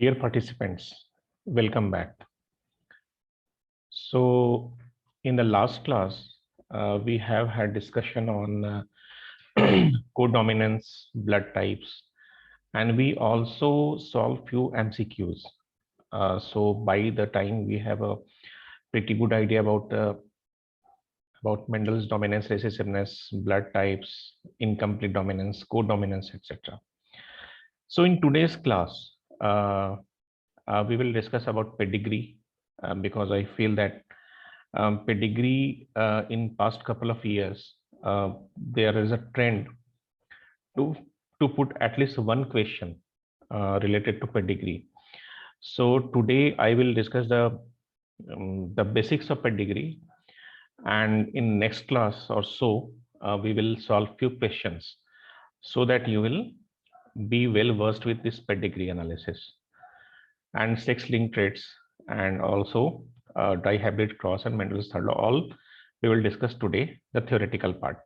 Dear participants, welcome back. So, in the last class, we have had discussion on codominance, blood types, and we also solved few MCQs. So, by the time we have a pretty good idea about Mendel's dominance, recessiveness, blood types, incomplete dominance, codominance, etc. So, in today's class, we will discuss about pedigree because I feel that pedigree in past couple of years, there is a trend to put at least one question related to pedigree. So today I will discuss the basics of pedigree, and in next class or so we will solve few questions so that you will be well versed with this pedigree analysis and sex-linked traits, and also dihybrid cross and Mendel's third law. All we will discuss today, the theoretical part.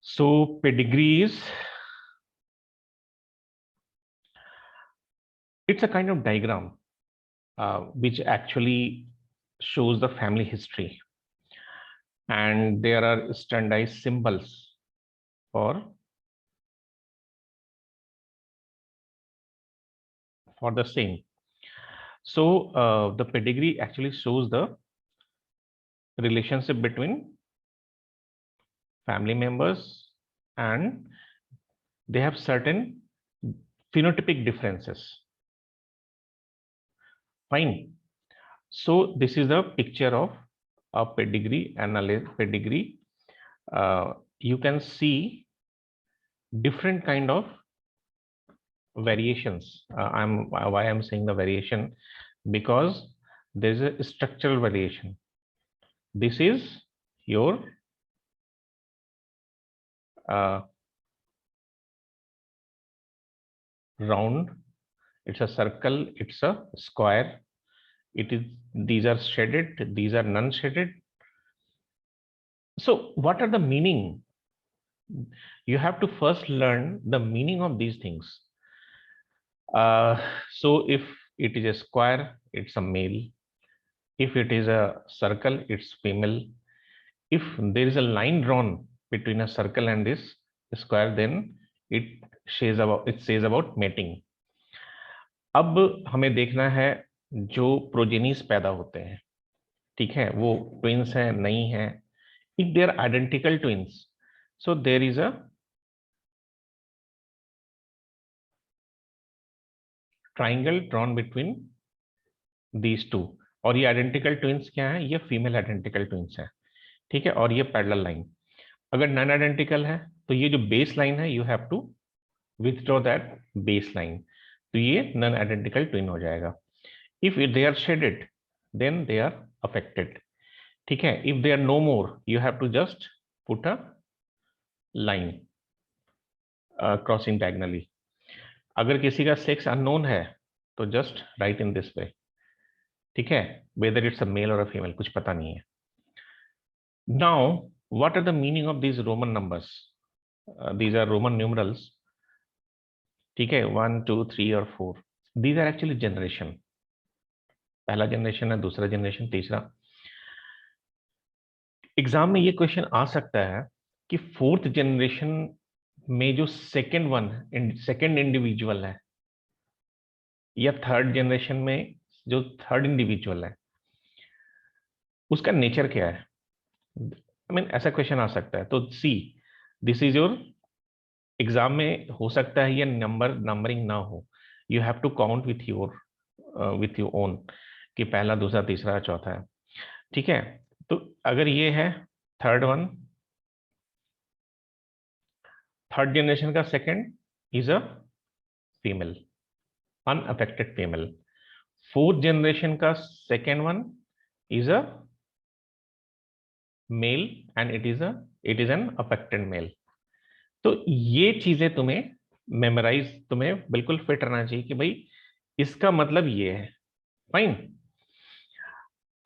So pedigree is, it's a kind of diagram which actually shows the family history, and there are standardized symbols for the same. So the pedigree actually shows the relationship between family members, and they have certain phenotypic differences. Fine. So this is the picture of a pedigree analysis. Pedigree. You can see different kind of variations. Why I'm saying the variation, because there is a structural variation. This is your round. It's a circle. It's a square. It is. These are shaded. These are non-shaded. So what are the meaning? You have to first learn the meaning of these things. So if it is a square, it's a male. If it is a circle, it's female. If there is a line drawn between a circle and this square, then it says about mating. अब हमें देखना है जो progenies पैदा होते हैं, ठीक है, वो ट्विंस हैं नहीं हैं. If they are identical twins, so there is a triangle drawn between these two. और ये आइडेंटिकल ट्विंस क्या है? ये फीमेल आइडेंटिकल ट्विंस है, ठीक है. और ये पैरेलल लाइन. अगर नॉन आइडेंटिकल है तो ये जो बेस लाइन है, you have to withdraw that base line, तो ये नॉन आइडेंटिकल ट्विन हो जाएगा. If they are shaded, then they are affected, ठीक है. If they are no more, you have to just put a line crossing diagonally. अगर किसी का sex unknown है तो just write in this way, ठीक है. वेदर इट्स अ मेल और अ फीमेल कुछ पता नहीं है. Now what are the meaning of these Roman numbers? These are Roman numerals, ठीक है. 1 2 3 और 4. These are actually generation. पहला जनरेशन है, दूसरा जनरेशन, तीसरा. एग्जाम में ये क्वेश्चन आ सकता है कि फोर्थ जनरेशन में जो सेकंड इंडिविजुअल है, या थर्ड जनरेशन में जो थर्ड इंडिविजुअल है, उसका नेचर क्या है. I mean, ऐसा क्वेश्चन आ सकता है. तो see, this is your exam में हो सकता है ये नंबरिंग ना हो. You have to count with your own कि पहला, दूसरा, तीसरा, चौथा है, ठीक है. तो अगर ये है थर्ड जनरेशन का second is a female, unaffected female. Fourth generation का second one is a male and it is an affected male. तो ये चीजें तुम्हें मेमोराइज, तुम्हें बिल्कुल फिट रहना चाहिए कि भाई इसका मतलब ये है. फाइन.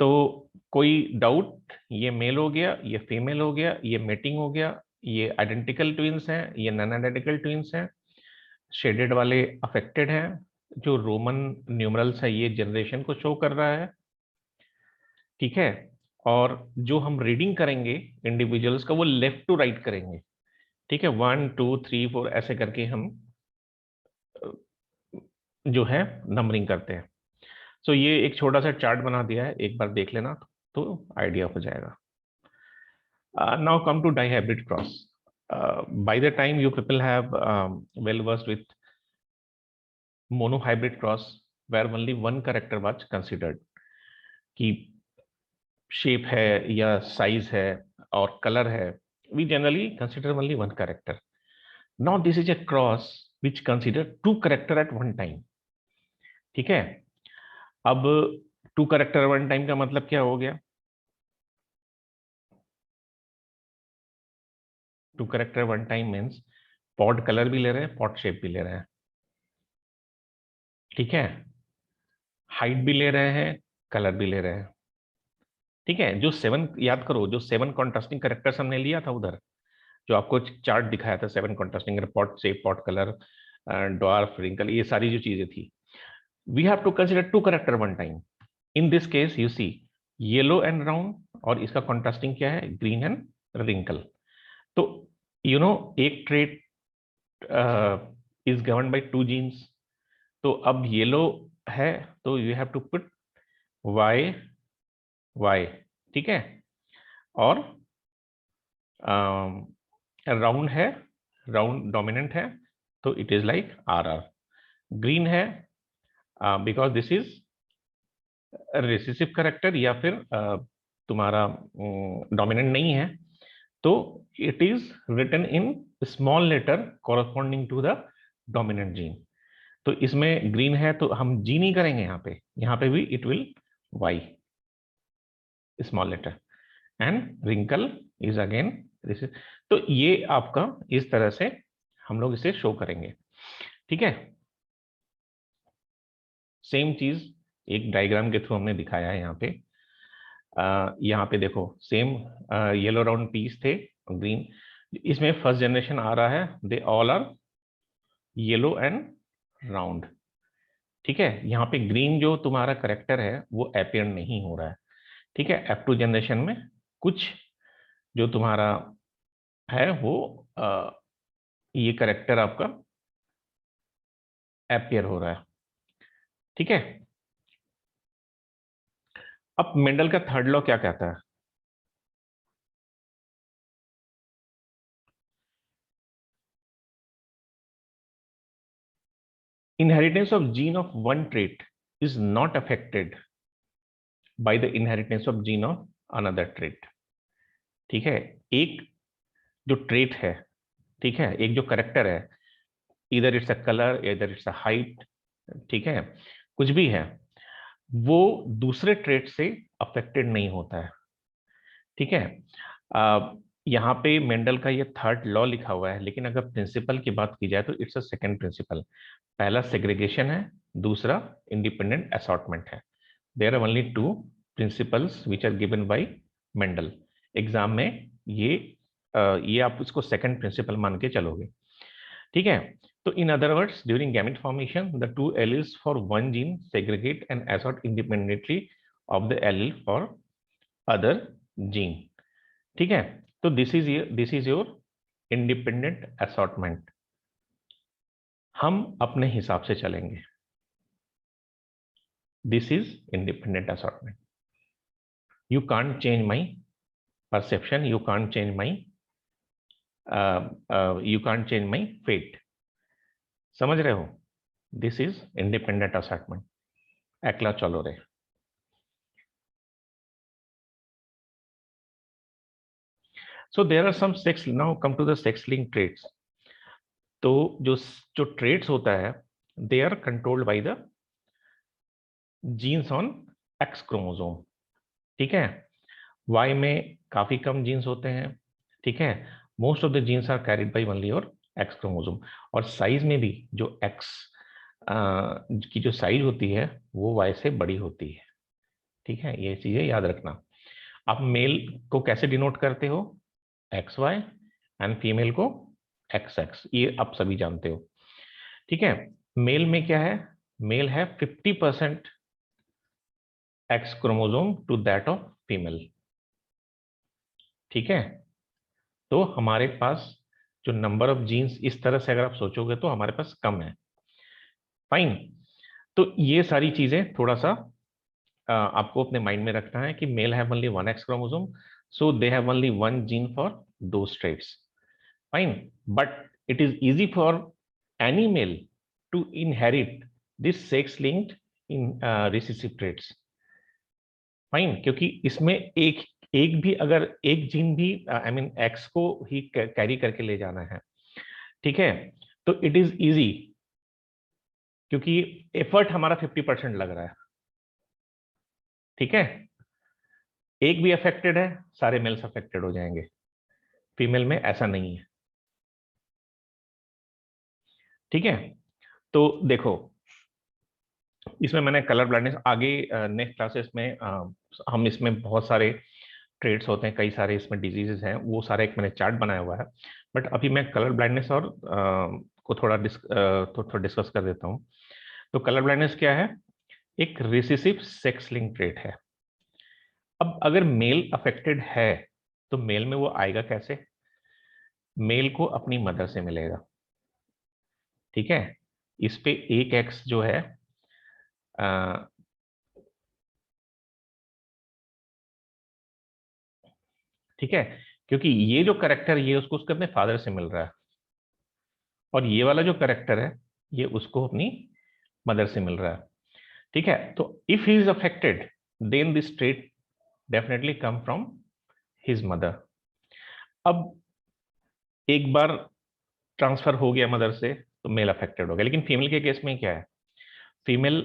तो कोई डाउट? ये मेल हो गया, ये फीमेल हो गया, ये मेटिंग हो गया, ये आइडेंटिकल ट्विंस हैं, ये नॉन आइडेंटिकल ट्विंस हैं, शेडेड वाले अफेक्टेड हैं, जो रोमन न्यूमरल्स है ये जनरेशन को शो कर रहा है, ठीक है। और जो हम रीडिंग करेंगे इंडिविजुअल्स का वो लेफ्ट टू राइट करेंगे, ठीक है। 1 2 3 4 ऐसे करके हम जो है नंबरिंग करते हैं। सो ये एक छोटा सा चार्ट बना दिया है, एक बार देख लेना तो आइडिया हो जाएगा। Now come to dihybrid cross. By the time you people have well versed with monohybrid cross, where only one character was considered, कि शेप है या साइज है और कलर है, we generally consider only one character. Now this is a cross which consider two character at one time, ठीक है। अब to character one time का मतलब क्या हो गया? Two character one time means pod colour भी ले रहे हैं, पॉट शेप भी ले रहे हैं, ठीक है। हाइट भी ले रहे हैं, कलर भी ले रहे हैं, ठीक है। जो 7, याद करो, जो 7 कॉन्ट्रास्टिंग कैरेक्टर्स हमने लिया था उधर, जो आपको चार्ट दिखाया था, 7 contrasting, pod shape, pod colour, dwarf, wrinkle, ये सारी जो चीजें थी, we have to consider two character one time. In this case you see yellow and round, और इसका कॉन्ट्रास्टिंग क्या है? Green and wrinkle. तो यू नो एक trait is govern by two genes. तो अब येलो है तो you have to put Y Y, ठीक है। और राउंड है, राउंड डोमिनेंट है, तो it is like R R. Green है because this is recessive character, या फिर तुम्हारा डोमिनेंट नहीं है, तो it is written in small letter corresponding to the dominant gene. तो इसमें ग्रीन है तो हम जी नहीं करेंगे, यहाँ पे भी it will Y, small letter. And wrinkle is again this. तो ये आपका इस तरह से हम लोग इसे शो करेंगे, ठीक है। सेम चीज एक डायग्राम के थ्रू हमने दिखाया है यहाँ पे। यहाँ पे देखो सेम येलो राउंड पीस थे, ग्रीन। इसमें फर्स्ट जनरेशन आ रहा है, they all are yellow and round, ठीक है। यहाँ पे ग्रीन जो तुम्हारा करेक्टर है वो अपियर नहीं हो रहा है, ठीक है। F2 जनरेशन में कुछ जो तुम्हारा है वो ये करेक्टर आपका अपियर हो रहा है, ठीक है। अब मेंडल का थर्ड लॉ क्या कहता है? Inheritance of gene of one trait is not affected by the inheritance of gene of another trait, ठीक है। एक जो ट्रेट है, ठीक है, एक जो करेक्टर है, इधर इट्स अ कलर, इधर इट्स अ हाइट, ठीक है, कुछ भी है, वो दूसरे ट्रेट से अफेक्टेड नहीं होता है, ठीक है। यहाँ पे मेंडल का ये थर्ड लॉ लिखा हुआ है, लेकिन अगर प्रिंसिपल की बात की जाए तो इट्स अ सेकंड प्रिंसिपल। पहला सेग्रीगेशन है, दूसरा इंडिपेंडेंट असॉर्टमेंट है। There are only two principles which are given by Mendel. Exam में ये आप इसको सेकंड प्रिंसिपल मान के चलोगे, ठीक है। तो in other words, during gamete formation the two alleles for one gene segregate and assort independently of the allele for other gene, ठीक है। तो this is your independent assortment. हम अपने हिसाब से चलेंगे, this is independent assortment. You can't change my perception, you can't change my fate, समझ रहे हो? This is independent assortment. एकला चलो रे। So there are some sex, now come to the sex linked traits. तो जो जो ट्रेट्स होता है, they are controlled by the genes on X chromosome, ठीक है। वाई में काफी कम जीन्स होते हैं, ठीक है। Most of the genes are carried by only और एक्स क्रोमोसोम। और साइज में भी जो एक्स की जो साइज होती है वो वाई से बड़ी होती है, ठीक है। ये चीजें याद रखना। आप मेल को कैसे डिनोट करते हो? एक्स वाई, एंड फीमेल को एक्स एक्स, ये आप सभी जानते हो, ठीक है। मेल में क्या है? मेल है 50% X chromosome to that of female. ठीक है, तो हमारे पास जो नंबर ऑफ जीन्स इस तरह से अगर आप सोचोगे तो हमारे पास कम है। फाइन। तो ये सारी चीजें थोड़ा सा आपको अपने माइंड में रखना है कि male have only one X chromosome, so they have only one gene for those traits. Fine. But it is easy for any male to inherit this sex linked in recessive traits. Fine, क्योंकि इसमें एक एक भी अगर एक gene भी I mean x को ही carry करके ले जाना है, ठीक है, तो इट इज इजी, क्योंकि एफर्ट हमारा 50% लग रहा है। ठीक है, एक भी अफेक्टेड है, सारे मेल्स अफेक्टेड हो जाएंगे। फीमेल में ऐसा नहीं है। ठीक है, तो देखो, इसमें मैंने कलर ब्लाइंडनेस आगे नेक्स्ट क्लासेस में हम इसमें बहुत सारे ट्रेड्स होते हैं, कई सारे इसमें डिजीजेस हैं, वो सारा एक मैंने चार्ट बनाया हुआ है। बट अभी मैं कलर ब्लाइंडनेस और को थोड़ा डिस्कस कर देता हूँ। तो कलर ब्लाइंडनेस क्या है? एक रिसेसिव सेक्स लिंक ट्रेट है। अब अगर मेल अफेक्टेड है तो मेल में वो आएगा कैसे? मेल को अपनी मदर से मिलेगा। ठीक है, इस पे एक एक्स जो है ठीक है, क्योंकि ये जो करेक्टर ये उसको उसके अपने फादर से मिल रहा है, और ये वाला जो करेक्टर है ये उसको अपनी मदर से मिल रहा है। ठीक है, तो if he is affected then this trait definitely come from his mother. अब एक बार ट्रांसफर हो गया मदर से तो मेल अफेक्टेड हो गया, लेकिन फीमेल के केस में क्या है? फीमेल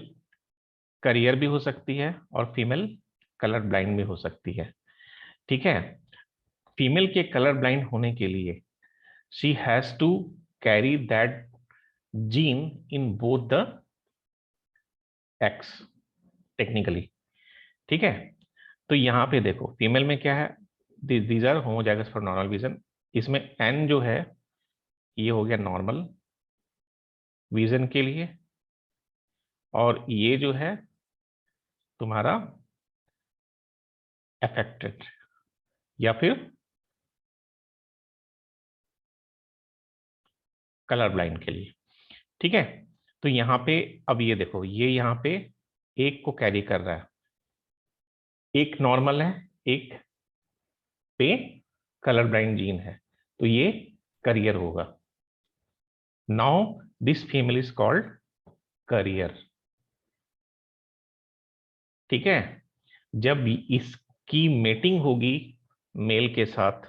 करियर भी हो सकती है और फीमेल कलर ब्लाइंड भी हो सकती है। ठीक है, फीमेल के कलर ब्लाइंड होने के लिए she has to carry that gene in both the X technically. ठीक है, तो यहां पे देखो फीमेल में क्या है, these are homozygous for normal vision. इसमें एन जो है ये हो गया नॉर्मल विजन के लिए, और ये जो है तुम्हारा अफेक्टेड या फिर कलर ब्लाइंड के लिए। ठीक है, तो यहां पे अब ये देखो, ये यहां पे एक को कैरी कर रहा है, एक नॉर्मल है, एक पे कलर ब्लाइंड जीन है, तो ये करियर होगा। Now this female is called career. ठीक है, जब इसकी मेटिंग होगी मेल के साथ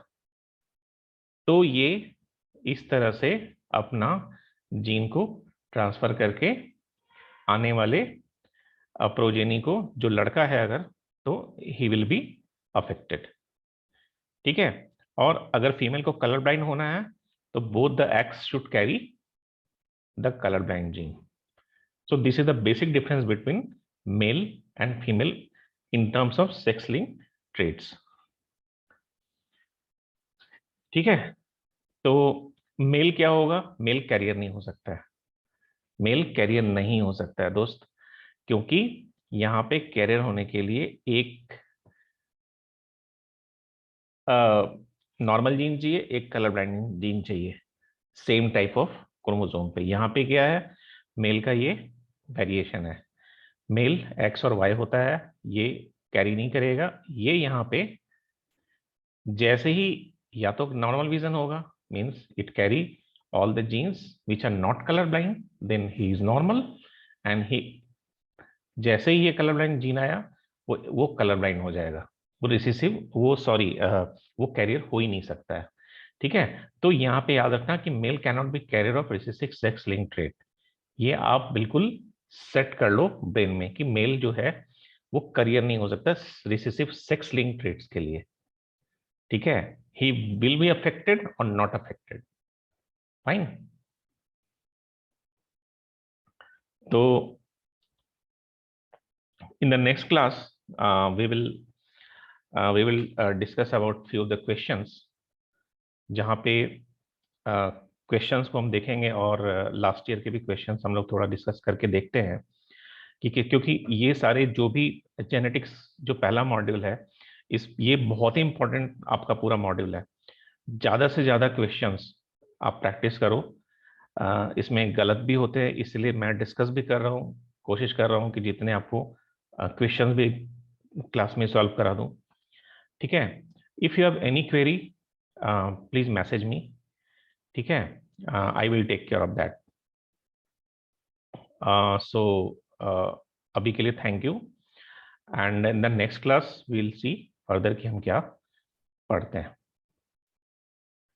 तो ये इस तरह से अपना जीन को ट्रांसफर करके आने वाले प्रोजेनी को, जो लड़का है अगर, तो ही विल बी अफेक्टेड। ठीक है, और अगर फीमेल को कलर ब्लाइंड होना है तो both the x should carry the colour blind gene. So this is the basic difference between male and female in terms of sex link traits. ठीक है, तो मेल क्या होगा? मेल कैरियर नहीं हो सकता है। मेल कैरियर नहीं हो सकता है दोस्त, क्योंकि यहां पे कैरियर होने के लिए एक नॉर्मल जीन चाहिए, एक कलर ब्लाइंड जीन चाहिए, सेम टाइप ऑफ क्रोमोसोम पे। यहाँ पे क्या है? मेल का ये वेरिएशन है। मेल एक्स और वाई होता है, ये कैरी नहीं करेगा। ये यहाँ पे जैसे ही या तो नॉर्मल विजन होगा, means it carry all the genes which are not color blind, then he is normal, and he जैसे ही ये कलर ब्लाइंड जीन आया वो कलर ब्लाइंड हो जाएगा, वो रिसेसिव, वो सॉरी वो कैरियर हो ही नहीं सकता है। ठीक है, तो यहाँ पे याद रखना कि male cannot be carrier of recessive sex link trait. ये आप बिल्कुल सेट कर लो ब्रेन में कि मेल जो है वो करियर नहीं हो सकता रिसेसिव सेक्स लिंक ट्रेट्स के लिए। ठीक है, ही विल बी अफेक्टेड और नॉट अफेक्टेड। फाइन। तो in the next class we will discuss about few of the questions, जहाँ पे क्वेश्चंस को हम देखेंगे और लास्ट ईयर के भी क्वेश्चंस हम लोग थोड़ा डिस्कस करके देखते हैं क्योंकि ये सारे जो भी जेनेटिक्स जो पहला मॉड्यूल है, ये बहुत ही इंपॉर्टेंट आपका पूरा मॉड्यूल है। ज़्यादा से ज़्यादा क्वेश्चंस आप प्रैक्टिस करो। इसमें गलत भी होते हैं, इसलिए मैं डिस्कस भी कर रहा हूँ, कोशिश कर रहा हूँ कि जितने आपको क्वेश्चंस भी क्लास में सॉल्व करा दूँ। ठीक है, if you have any query please message me. ठीक है, I will take care of that. So अभी के लिए thank you, and in the next class we will see further कि हम क्या पढ़ते हैं।